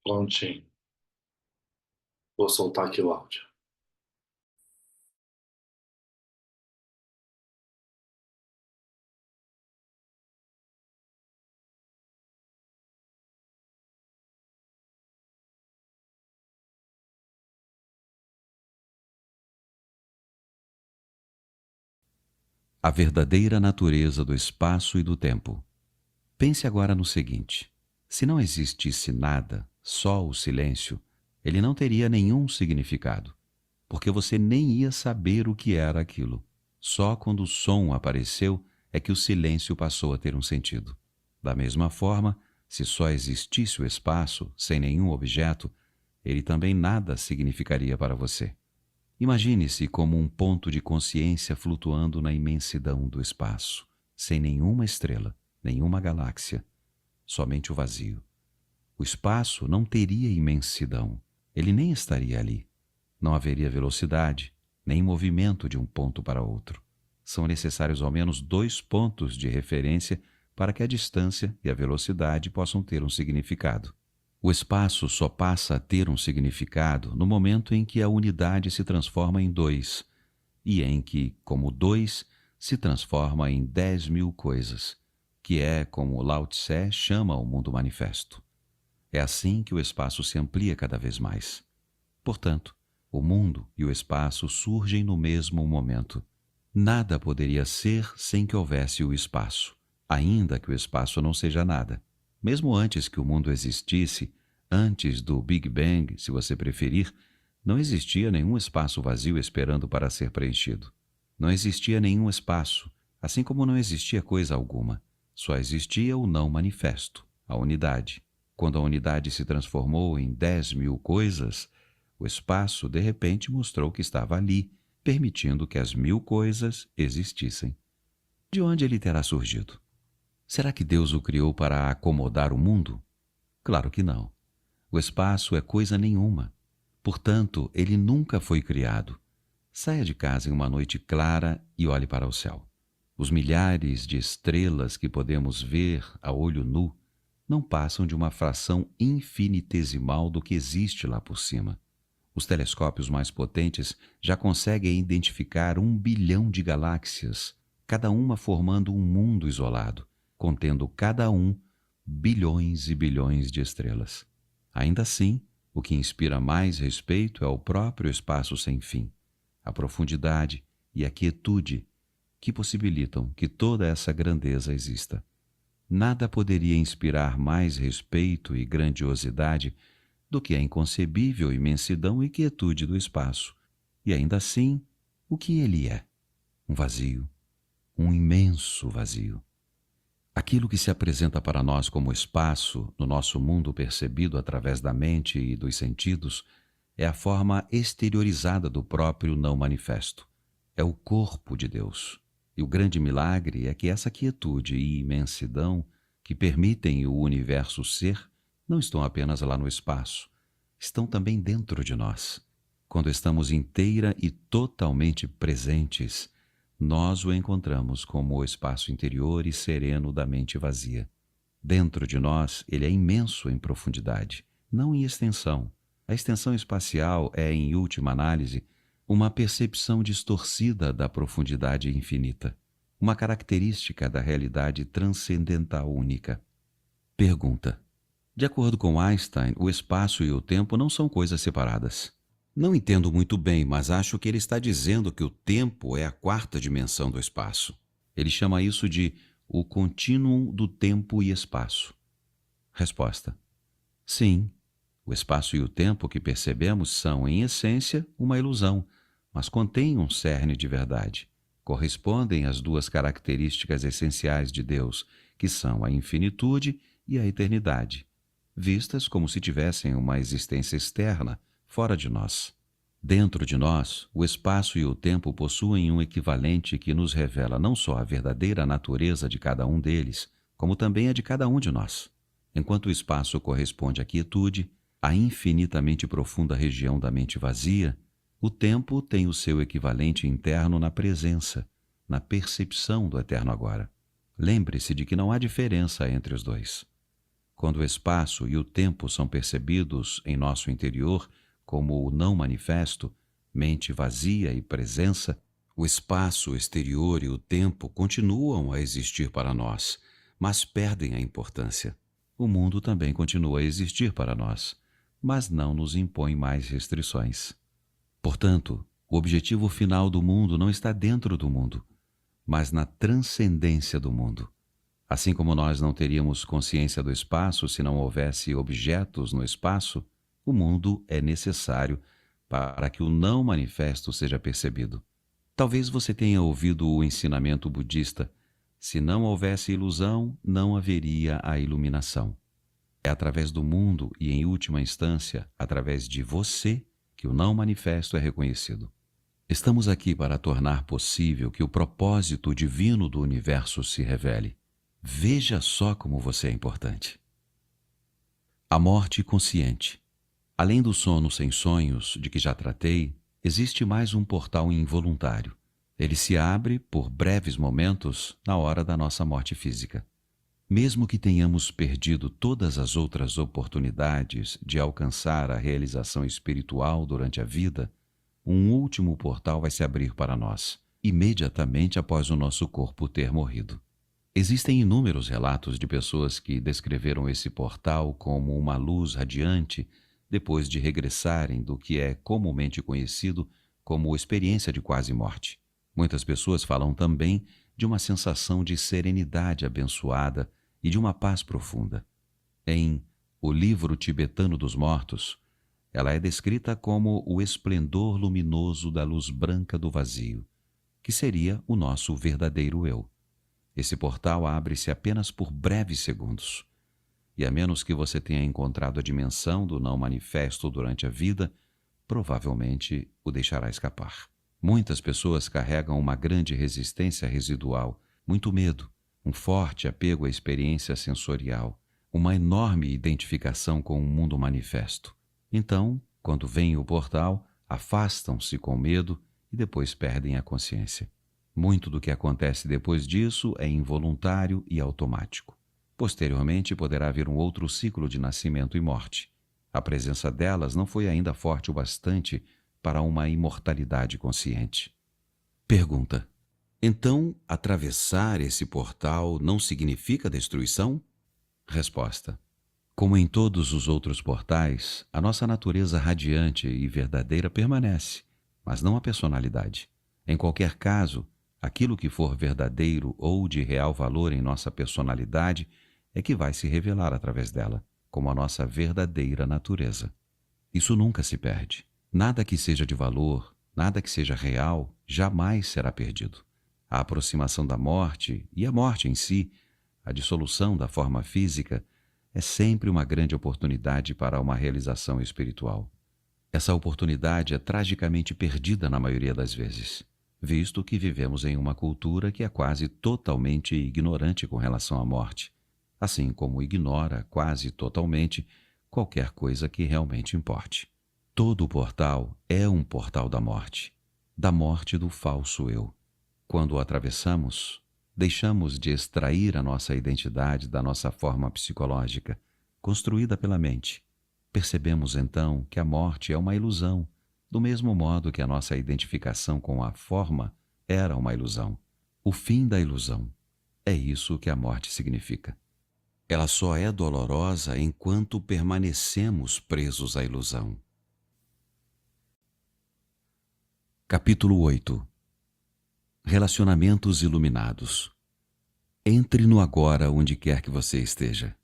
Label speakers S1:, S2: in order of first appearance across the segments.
S1: Prontinho. Vou soltar aqui o áudio.
S2: A verdadeira natureza do espaço e do tempo. Pense agora no seguinte: se não existisse nada, só o silêncio, ele não teria nenhum significado, porque você nem ia saber o que era aquilo. Só quando o som apareceu é que o silêncio passou a ter um sentido. Da mesma forma, se só existisse o espaço, sem nenhum objeto, ele também nada significaria para você. Imagine-se como um ponto de consciência flutuando na imensidão do espaço, sem nenhuma estrela, nenhuma galáxia, somente o vazio. O espaço não teria imensidão, ele nem estaria ali. Não haveria velocidade, nem movimento de um ponto para outro. São necessários ao menos dois pontos de referência para que a distância e a velocidade possam ter um significado. O espaço só passa a ter um significado no momento em que a unidade se transforma em dois, e em que, como dois, se transforma em 10.000 coisas, que é como Lao Tse chama o mundo manifesto. É assim que o espaço se amplia cada vez mais. Portanto, o mundo e o espaço surgem no mesmo momento. Nada poderia ser sem que houvesse o espaço, ainda que o espaço não seja nada. Mesmo antes que o mundo existisse, antes do Big Bang, se você preferir, não existia nenhum espaço vazio esperando para ser preenchido. Não existia nenhum espaço, assim como não existia coisa alguma. Só existia o não manifesto, a unidade. Quando a unidade se transformou em 10.000 coisas, o espaço de repente mostrou que estava ali, permitindo que as 1.000 coisas existissem. De onde ele terá surgido? Será que Deus o criou para acomodar o mundo? Claro que não. O espaço é coisa nenhuma. Portanto, ele nunca foi criado. Saia de casa em uma noite clara e olhe para o céu. Os milhares de estrelas que podemos ver a olho nu não passam de uma fração infinitesimal do que existe lá por cima. Os telescópios mais potentes já conseguem identificar 1 bilhão de galáxias, cada uma formando um mundo isolado, contendo cada um bilhões e bilhões de estrelas. Ainda assim, o que inspira mais respeito é o próprio espaço sem fim, a profundidade e a quietude que possibilitam que toda essa grandeza exista. Nada poderia inspirar mais respeito e grandiosidade do que a inconcebível imensidão e quietude do espaço. E ainda assim, o que ele é? Um vazio, um imenso vazio. Aquilo que se apresenta para nós como espaço, no nosso mundo percebido através da mente e dos sentidos, é a forma exteriorizada do próprio não manifesto. É o corpo de Deus. E o grande milagre é que essa quietude e imensidão que permitem o universo ser não estão apenas lá no espaço, estão também dentro de nós. Quando estamos inteira e totalmente presentes, nós o encontramos como o espaço interior e sereno da mente vazia. Dentro de nós, ele é imenso em profundidade, não em extensão. A extensão espacial é, em última análise, uma percepção distorcida da profundidade infinita, uma característica da realidade transcendental única. Pergunta: de acordo com Einstein, o espaço e o tempo não são coisas separadas. Não entendo muito bem, mas acho que ele está dizendo que o tempo é a quarta dimensão do espaço. Ele chama isso de o contínuo do tempo e espaço. Resposta: sim, o espaço e o tempo que percebemos são, em essência, uma ilusão, mas contêm um cerne de verdade. Correspondem às duas características essenciais de Deus, que são a infinitude e a eternidade, vistas como se tivessem uma existência externa, fora de nós. Dentro de nós, o espaço e o tempo possuem um equivalente que nos revela não só a verdadeira natureza de cada um deles, como também a de cada um de nós. Enquanto o espaço corresponde à quietude, à infinitamente profunda região da mente vazia, o tempo tem o seu equivalente interno na presença, na percepção do eterno agora. Lembre-se de que não há diferença entre os dois. Quando o espaço e o tempo são percebidos em nosso interior como o não manifesto, mente vazia e presença, o espaço exterior e o tempo continuam a existir para nós, mas perdem a importância. O mundo também continua a existir para nós, mas não nos impõe mais restrições. Portanto, o objetivo final do mundo não está dentro do mundo, mas na transcendência do mundo. Assim como nós não teríamos consciência do espaço se não houvesse objetos no espaço, o mundo é necessário para que o não manifesto seja percebido. Talvez você tenha ouvido o ensinamento budista: se não houvesse ilusão, não haveria a iluminação. É através do mundo e, em última instância, através de você, que o não manifesto é reconhecido. Estamos aqui para tornar possível que o propósito divino do universo se revele. Veja só como você é importante. A morte consciente. Além do sono sem sonhos, de que já tratei, existe mais um portal involuntário. Ele se abre por breves momentos na hora da nossa morte física. Mesmo que tenhamos perdido todas as outras oportunidades de alcançar a realização espiritual durante a vida, um último portal vai se abrir para nós, imediatamente após o nosso corpo ter morrido. Existem inúmeros relatos de pessoas que descreveram esse portal como uma luz radiante depois de regressarem do que é comumente conhecido como experiência de quase morte. Muitas pessoas falam também de uma sensação de serenidade abençoada e de uma paz profunda. Em O Livro Tibetano dos Mortos, ela é descrita como o esplendor luminoso da luz branca do vazio, que seria o nosso verdadeiro eu. Esse portal abre-se apenas por breves segundos. E a menos que você tenha encontrado a dimensão do não manifesto durante a vida, provavelmente o deixará escapar. Muitas pessoas carregam uma grande resistência residual, muito medo, um forte apego à experiência sensorial, uma enorme identificação com o mundo manifesto. Então, quando vem o portal, afastam-se com medo e depois perdem a consciência. Muito do que acontece depois disso é involuntário e automático. Posteriormente, poderá haver um outro ciclo de nascimento e morte. A presença delas não foi ainda forte o bastante para uma imortalidade consciente. Pergunta: então, atravessar esse portal não significa destruição? Resposta: como em todos os outros portais, a nossa natureza radiante e verdadeira permanece, mas não a personalidade. Em qualquer caso, aquilo que for verdadeiro ou de real valor em nossa personalidade é que vai se revelar através dela, como a nossa verdadeira natureza. Isso nunca se perde. Nada que seja de valor, nada que seja real, jamais será perdido. A aproximação da morte e a morte em si, a dissolução da forma física, é sempre uma grande oportunidade para uma realização espiritual. Essa oportunidade é tragicamente perdida na maioria das vezes, visto que vivemos em uma cultura que é quase totalmente ignorante com relação à morte, assim como ignora quase totalmente qualquer coisa que realmente importe. Todo portal é um portal da morte do falso eu. Quando o atravessamos, deixamos de extrair a nossa identidade da nossa forma psicológica, construída pela mente. Percebemos então que a morte é uma ilusão, do mesmo modo que a nossa identificação com a forma era uma ilusão. O fim da ilusão. É isso que a morte significa. Ela só é dolorosa enquanto permanecemos presos à ilusão. Capítulo 8. Relacionamentos iluminados. Entre no agora onde quer que você esteja.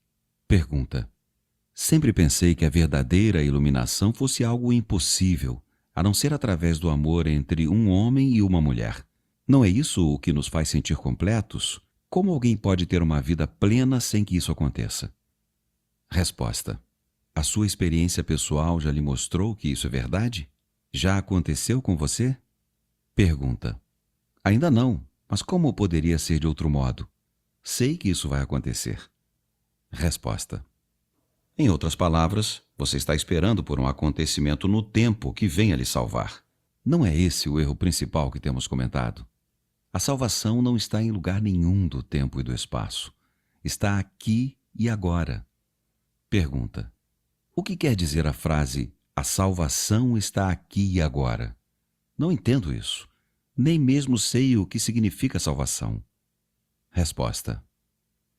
S2: Pergunta: sempre pensei que a verdadeira iluminação fosse algo impossível, a não ser através do amor entre um homem e uma mulher. Não é isso o que nos faz sentir completos? Como alguém pode ter uma vida plena sem que isso aconteça? Resposta: a sua experiência pessoal já lhe mostrou que isso é verdade? Já aconteceu com você? Pergunta: ainda não, mas como poderia ser de outro modo? Sei que isso vai acontecer. Resposta: em outras palavras, você está esperando por um acontecimento no tempo que venha lhe salvar. Não é esse o erro principal que temos comentado? A salvação não está em lugar nenhum do tempo e do espaço. Está aqui e agora. Pergunta: o que quer dizer a frase "a salvação está aqui e agora"? Não entendo isso. Nem mesmo sei o que significa salvação. Resposta: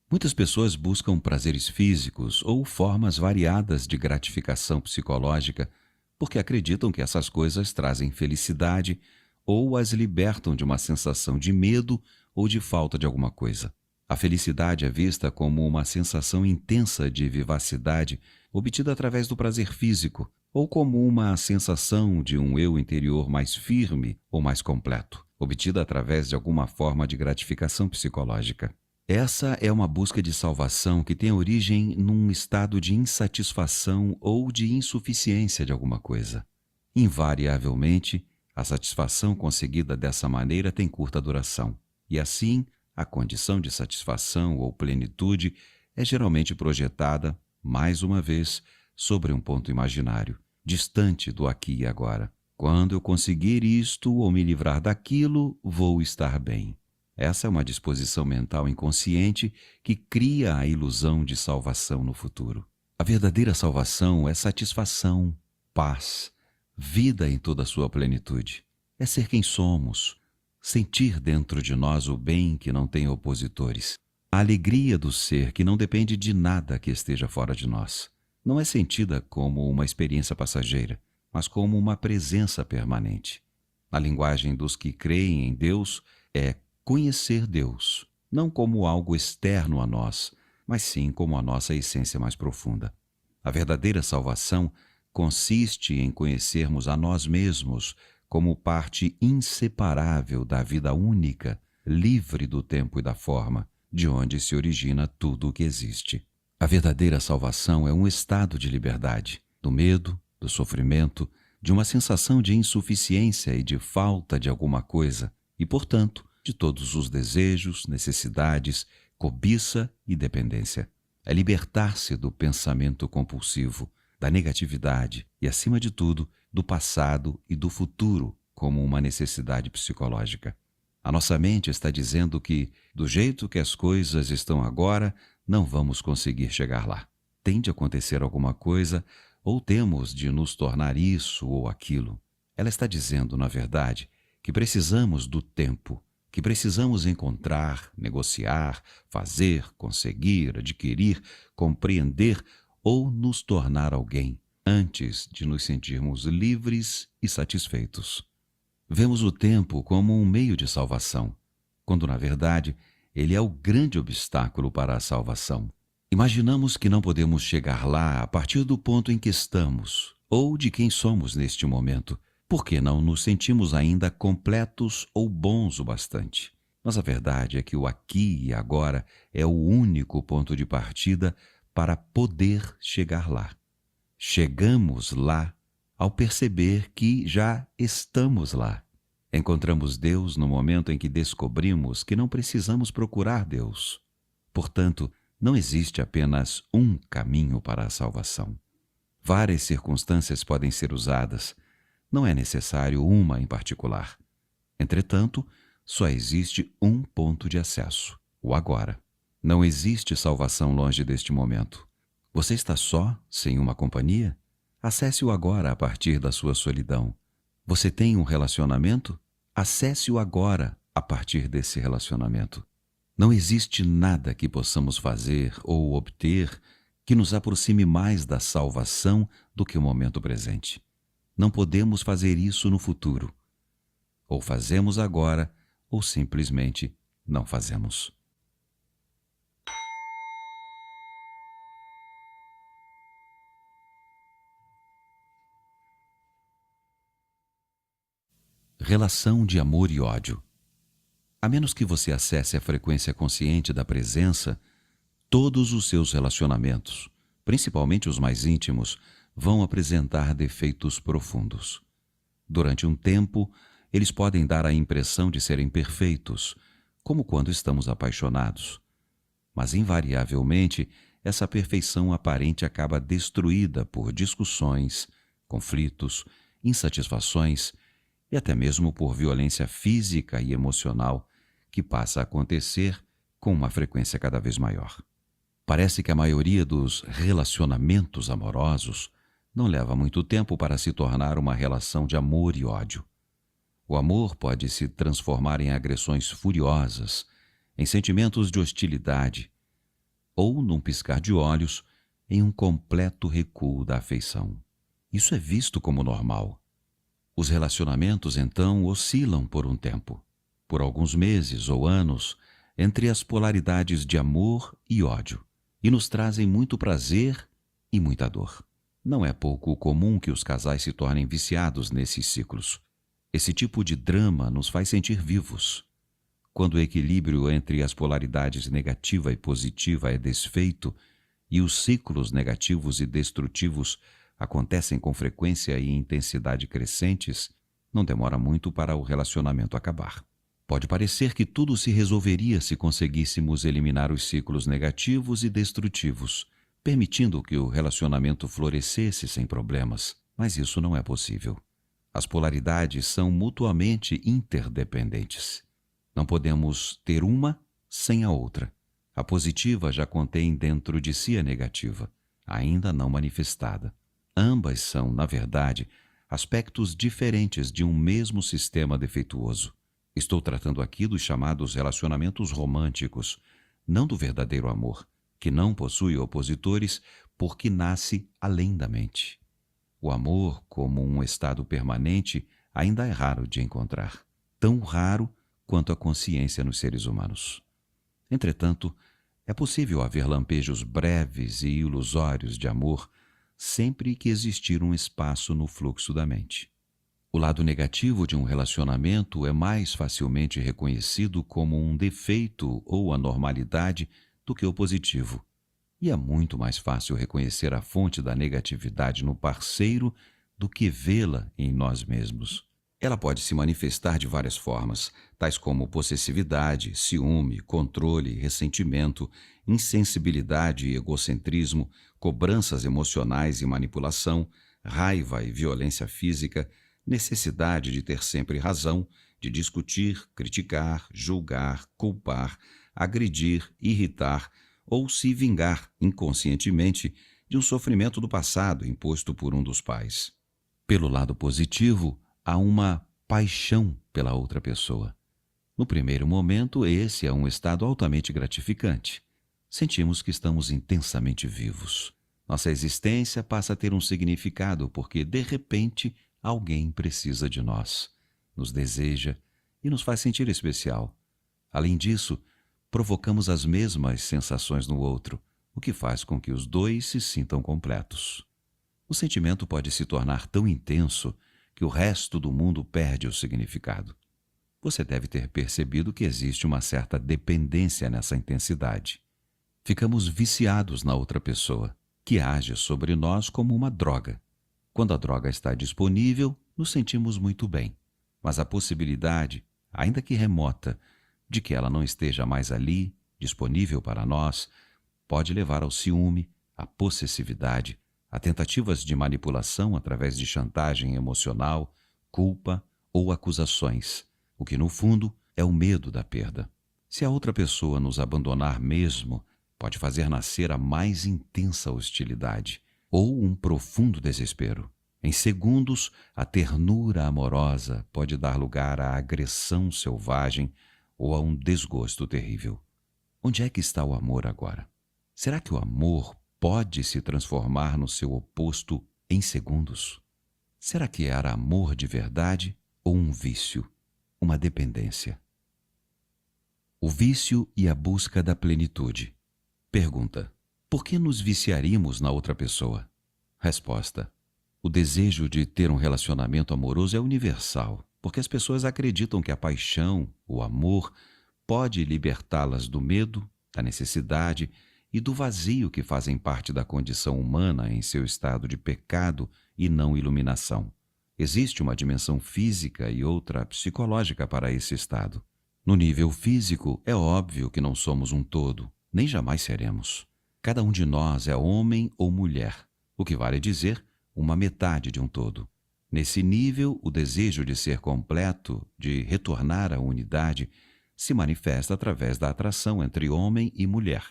S2: muitas pessoas buscam prazeres físicos ou formas variadas de gratificação psicológica porque acreditam que essas coisas trazem felicidade ou as libertam de uma sensação de medo ou de falta de alguma coisa. A felicidade é vista como uma sensação intensa de vivacidade obtida através do prazer físico, ou como uma sensação de um eu interior mais firme ou mais completo, obtida através de alguma forma de gratificação psicológica. Essa é uma busca de salvação que tem origem num estado de insatisfação ou de insuficiência de alguma coisa. Invariavelmente, a satisfação conseguida dessa maneira tem curta duração, e assim, a condição de satisfação ou plenitude é geralmente projetada, mais uma vez, sobre um ponto imaginário, distante do aqui e agora. Quando eu conseguir isto ou me livrar daquilo, vou estar bem. Essa é uma disposição mental inconsciente que cria a ilusão de salvação no futuro. A verdadeira salvação é satisfação, paz, vida em toda a sua plenitude. É ser quem somos, sentir dentro de nós o bem que não tem opositores. A alegria do ser que não depende de nada que esteja fora de nós. Não é sentida como uma experiência passageira, mas como uma presença permanente. Na linguagem dos que creem em Deus, é conhecer Deus, não como algo externo a nós, mas sim como a nossa essência mais profunda. A verdadeira salvação consiste em conhecermos a nós mesmos como parte inseparável da vida única, livre do tempo e da forma, de onde se origina tudo o que existe. A verdadeira salvação é um estado de liberdade, do medo, do sofrimento, de uma sensação de insuficiência e de falta de alguma coisa, e, portanto, de todos os desejos, necessidades, cobiça e dependência. É libertar-se do pensamento compulsivo, da negatividade e, acima de tudo, do passado e do futuro como uma necessidade psicológica. A nossa mente está dizendo que, do jeito que as coisas estão agora, não vamos conseguir chegar lá. Tem de acontecer alguma coisa ou temos de nos tornar isso ou aquilo. Ela está dizendo, na verdade, que precisamos do tempo, que precisamos encontrar, negociar, fazer, conseguir, adquirir, compreender ou nos tornar alguém, antes de nos sentirmos livres e satisfeitos. Vemos o tempo como um meio de salvação, quando, na verdade, ele é o grande obstáculo para a salvação. Imaginamos que não podemos chegar lá a partir do ponto em que estamos, ou de quem somos neste momento, porque não nos sentimos ainda completos ou bons o bastante. Mas a verdade é que o aqui e agora é o único ponto de partida para poder chegar lá. Chegamos lá ao perceber que já estamos lá. Encontramos Deus no momento em que descobrimos que não precisamos procurar Deus. Portanto, não existe apenas um caminho para a salvação. Várias circunstâncias podem ser usadas. Não é necessário uma em particular. Entretanto, só existe um ponto de acesso, o agora. Não existe salvação longe deste momento. Você está só, sem uma companhia? Acesse-o agora a partir da sua solidão. Você tem um relacionamento? Acesse-o agora a partir desse relacionamento. Não existe nada que possamos fazer ou obter que nos aproxime mais da salvação do que o momento presente. Não podemos fazer isso no futuro. Ou fazemos agora, ou simplesmente não fazemos. Relação de amor e ódio. A menos que você acesse a frequência consciente da presença, todos os seus relacionamentos, principalmente os mais íntimos, vão apresentar defeitos profundos. Durante um tempo, eles podem dar a impressão de serem perfeitos, como quando estamos apaixonados. Mas, invariavelmente, essa perfeição aparente acaba destruída por discussões, conflitos, insatisfações e até mesmo por violência física e emocional que passa a acontecer com uma frequência cada vez maior. Parece que a maioria dos relacionamentos amorosos não leva muito tempo para se tornar uma relação de amor e ódio. O amor pode se transformar em agressões furiosas, em sentimentos de hostilidade, ou, num piscar de olhos, em um completo recuo da afeição. Isso é visto como normal. Os relacionamentos, então, oscilam por um tempo, por alguns meses ou anos, entre as polaridades de amor e ódio, e nos trazem muito prazer e muita dor. Não é pouco comum que os casais se tornem viciados nesses ciclos. Esse tipo de drama nos faz sentir vivos. Quando o equilíbrio entre as polaridades negativa e positiva é desfeito e os ciclos negativos e destrutivos acontecem com frequência e intensidade crescentes, não demora muito para o relacionamento acabar. Pode parecer que tudo se resolveria se conseguíssemos eliminar os ciclos negativos e destrutivos, permitindo que o relacionamento florescesse sem problemas, mas isso não é possível. As polaridades são mutuamente interdependentes. Não podemos ter uma sem a outra. A positiva já contém dentro de si a negativa, ainda não manifestada. Ambas são, na verdade, aspectos diferentes de um mesmo sistema defeituoso. Estou tratando aqui dos chamados relacionamentos românticos, não do verdadeiro amor, que não possui opositores porque nasce além da mente. O amor, como um estado permanente, ainda é raro de encontrar. Tão raro quanto a consciência nos seres humanos. Entretanto, é possível haver lampejos breves e ilusórios de amor sempre que existir um espaço no fluxo da mente. O lado negativo de um relacionamento é mais facilmente reconhecido como um defeito ou anormalidade do que o positivo. E é muito mais fácil reconhecer a fonte da negatividade no parceiro do que vê-la em nós mesmos. Ela pode se manifestar de várias formas, tais como possessividade, ciúme, controle, ressentimento, insensibilidade e egocentrismo, cobranças emocionais e manipulação, raiva e violência física, necessidade de ter sempre razão, de discutir, criticar, julgar, culpar, agredir, irritar ou se vingar inconscientemente de um sofrimento do passado imposto por um dos pais. Pelo lado positivo, há uma paixão pela outra pessoa. No primeiro momento, esse é um estado altamente gratificante. Sentimos que estamos intensamente vivos. Nossa existência passa a ter um significado porque, de repente, alguém precisa de nós, nos deseja e nos faz sentir especial. Além disso, provocamos as mesmas sensações no outro, o que faz com que os dois se sintam completos. O sentimento pode se tornar tão intenso que o resto do mundo perde o significado. Você deve ter percebido que existe uma certa dependência nessa intensidade. Ficamos viciados na outra pessoa, que age sobre nós como uma droga. Quando a droga está disponível, nos sentimos muito bem, mas a possibilidade, ainda que remota, de que ela não esteja mais ali, disponível para nós, pode levar ao ciúme, à possessividade, a tentativas de manipulação através de chantagem emocional, culpa ou acusações, o que no fundo é o medo da perda. Se a outra pessoa nos abandonar mesmo, pode fazer nascer a mais intensa hostilidade ou um profundo desespero. Em segundos, a ternura amorosa pode dar lugar à agressão selvagem ou a um desgosto terrível. Onde é que está o amor agora? Será que o amor pode se transformar no seu oposto em segundos? Será que era amor de verdade ou um vício, uma dependência? O vício e a busca da plenitude. Pergunta: por que nos viciaríamos na outra pessoa? Resposta: o desejo de ter um relacionamento amoroso é universal, porque as pessoas acreditam que a paixão, o amor, pode libertá-las do medo, da necessidade e do vazio que fazem parte da condição humana em seu estado de pecado e não iluminação. Existe uma dimensão física e outra psicológica para esse estado. No nível físico, é óbvio que não somos um todo, nem jamais seremos. Cada um de nós é homem ou mulher, o que vale dizer uma metade de um todo. Nesse nível, o desejo de ser completo, de retornar à unidade, se manifesta através da atração entre homem e mulher.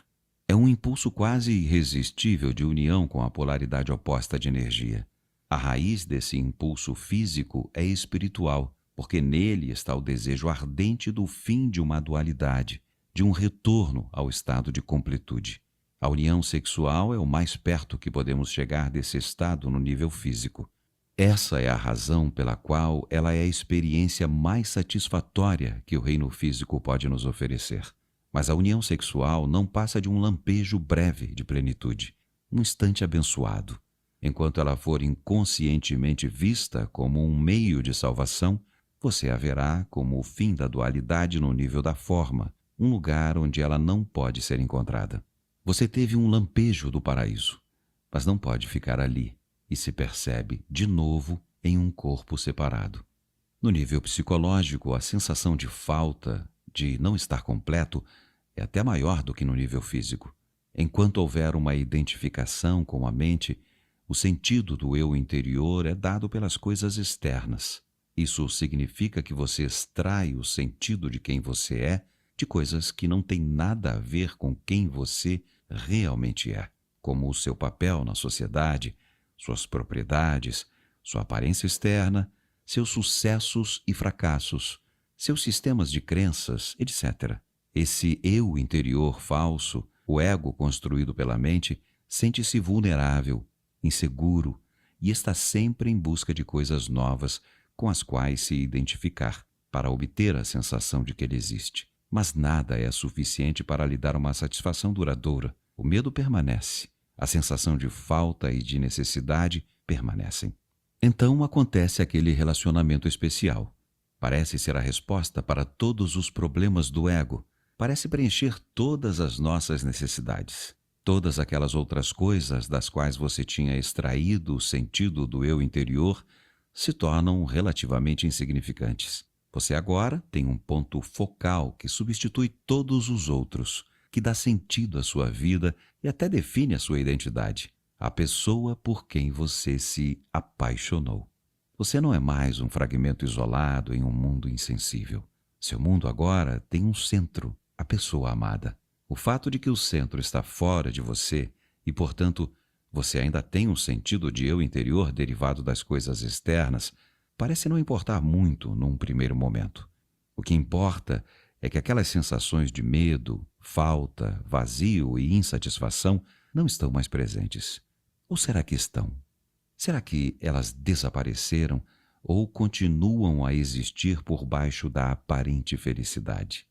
S2: É um impulso quase irresistível de união com a polaridade oposta de energia. A raiz desse impulso físico é espiritual, porque nele está o desejo ardente do fim de uma dualidade, de um retorno ao estado de completude. A união sexual é o mais perto que podemos chegar desse estado no nível físico. Essa é a razão pela qual ela é a experiência mais satisfatória que o reino físico pode nos oferecer. Mas a união sexual não passa de um lampejo breve de plenitude, um instante abençoado. Enquanto ela for inconscientemente vista como um meio de salvação, você a verá como o fim da dualidade no nível da forma, um lugar onde ela não pode ser encontrada. Você teve um lampejo do paraíso, mas não pode ficar ali e se percebe de novo em um corpo separado. No nível psicológico, a sensação de falta, de não estar completo, é até maior do que no nível físico. Enquanto houver uma identificação com a mente, o sentido do eu interior é dado pelas coisas externas. Isso significa que você extrai o sentido de quem você é de coisas que não têm nada a ver com quem você realmente é, como o seu papel na sociedade, suas propriedades, sua aparência externa, seus sucessos e fracassos, seus sistemas de crenças, etc. Esse eu interior falso, o ego construído pela mente, sente-se vulnerável, inseguro e está sempre em busca de coisas novas com as quais se identificar para obter a sensação de que ele existe. Mas nada é suficiente para lhe dar uma satisfação duradoura. O medo permanece. A sensação de falta e de necessidade permanecem. Então acontece aquele relacionamento especial. Parece ser a resposta para todos os problemas do ego. Parece preencher todas as nossas necessidades. Todas aquelas outras coisas das quais você tinha extraído o sentido do eu interior se tornam relativamente insignificantes. Você agora tem um ponto focal que substitui todos os outros, que dá sentido à sua vida e até define a sua identidade. A pessoa por quem você se apaixonou. Você não é mais um fragmento isolado em um mundo insensível. Seu mundo agora tem um centro, a pessoa amada. O fato de que o centro está fora de você e, portanto, você ainda tem um sentido de eu interior derivado das coisas externas, parece não importar muito num primeiro momento. O que importa é que aquelas sensações de medo, falta, vazio e insatisfação não estão mais presentes. Ou será que estão? Será que elas desapareceram ou continuam a existir por baixo da aparente felicidade?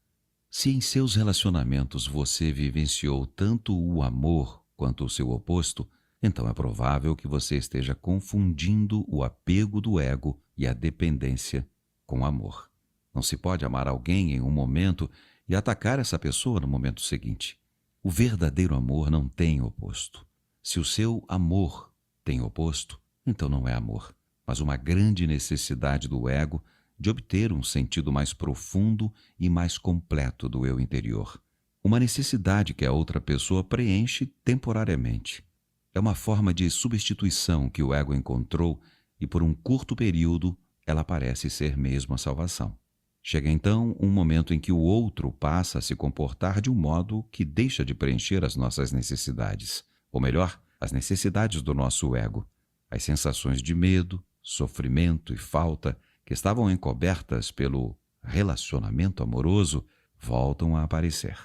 S2: Se em seus relacionamentos você vivenciou tanto o amor quanto o seu oposto, então é provável que você esteja confundindo o apego do ego e a dependência com amor. Não se pode amar alguém em um momento e atacar essa pessoa no momento seguinte. O verdadeiro amor não tem oposto. Se o seu amor tem oposto, então não é amor, mas uma grande necessidade do ego de obter um sentido mais profundo e mais completo do eu interior. Uma necessidade que a outra pessoa preenche temporariamente. É uma forma de substituição que o ego encontrou e por um curto período ela parece ser mesmo a salvação. Chega então um momento em que o outro passa a se comportar de um modo que deixa de preencher as nossas necessidades, ou melhor, as necessidades do nosso ego. As sensações de medo, sofrimento e falta que estavam encobertas pelo relacionamento amoroso voltam a aparecer.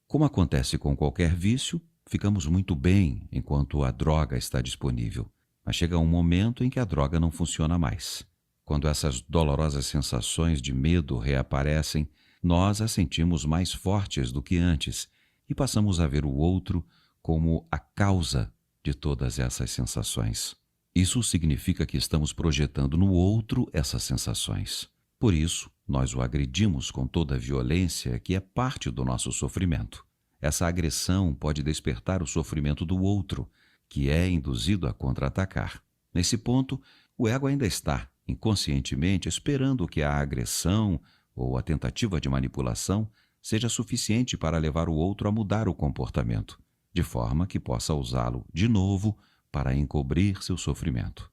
S2: Como acontece com qualquer vício, ficamos muito bem enquanto a droga está disponível, mas chega um momento em que a droga não funciona mais. Quando essas dolorosas sensações de medo reaparecem, nós as sentimos mais fortes do que antes e passamos a ver o outro como a causa de todas essas sensações. Isso significa que estamos projetando no outro essas sensações. Por isso, nós o agredimos com toda a violência que é parte do nosso sofrimento. Essa agressão pode despertar o sofrimento do outro, que é induzido a contra-atacar. Nesse ponto, o ego ainda está, inconscientemente, esperando que a agressão ou a tentativa de manipulação seja suficiente para levar o outro a mudar o comportamento, de forma que possa usá-lo de novo para encobrir seu sofrimento.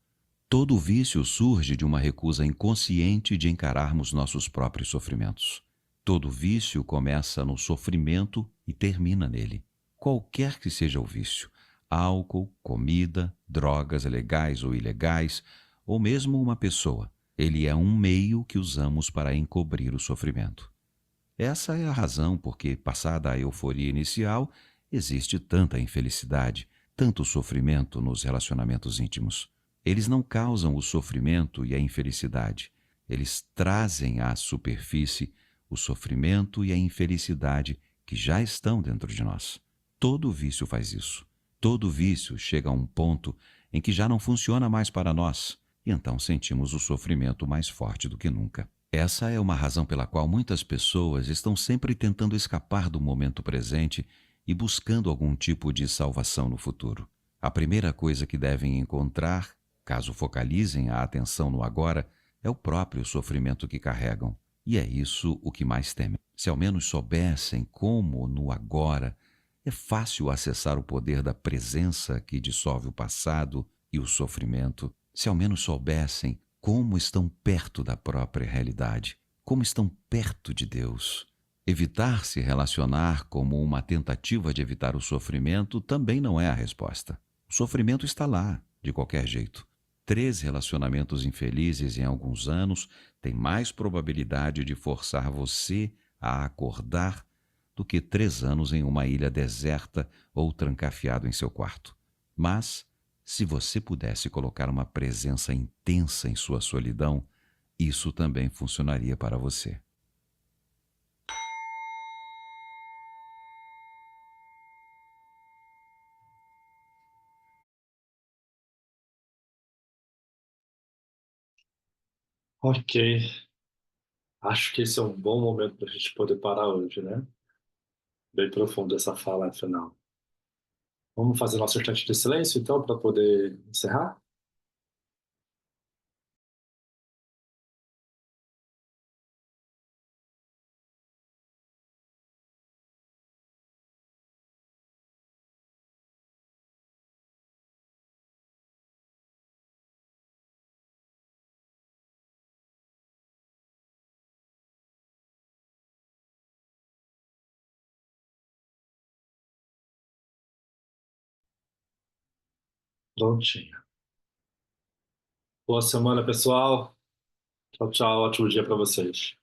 S2: Todo vício surge de uma recusa inconsciente de encararmos nossos próprios sofrimentos. Todo vício começa no sofrimento e termina nele. qualquer que seja o vício: álcool, comida, drogas legais ou ilegais, ou mesmo uma pessoa. Ele é um meio que usamos para encobrir o sofrimento. Essa é a razão por que, passada a euforia inicial, existe tanta infelicidade, tanto sofrimento nos relacionamentos íntimos. Eles não causam o sofrimento e a infelicidade. Eles trazem à superfície o sofrimento e a infelicidade que já estão dentro de nós. Todo vício faz isso. Todo vício chega a um ponto em que já não funciona mais para nós, e então sentimos o sofrimento mais forte do que nunca. Essa é uma razão pela qual muitas pessoas estão sempre tentando escapar do momento presente e buscando algum tipo de salvação no futuro. A primeira coisa que devem encontrar, caso focalizem a atenção no agora, é o próprio sofrimento que carregam. E é isso o que mais temem. Se ao menos soubessem como, no agora, é fácil acessar o poder da presença que dissolve o passado e o sofrimento, se ao menos soubessem como estão perto da própria realidade, como estão perto de Deus. Evitar se relacionar como uma tentativa de evitar o sofrimento também não é a resposta. O sofrimento está lá, de qualquer jeito. 3 relacionamentos infelizes em alguns anos têm mais probabilidade de forçar você a acordar do que 3 anos em uma ilha deserta ou trancafiado em seu quarto. Mas, se você pudesse colocar uma presença intensa em sua solidão, isso também funcionaria para você.
S1: Ok, acho que esse é um bom momento para a gente poder parar hoje, né? Bem profundo essa fala final. Vamos fazer nosso instante de silêncio, então, para poder encerrar? Prontinho. Boa semana, pessoal. Tchau, tchau. Ótimo dia para vocês.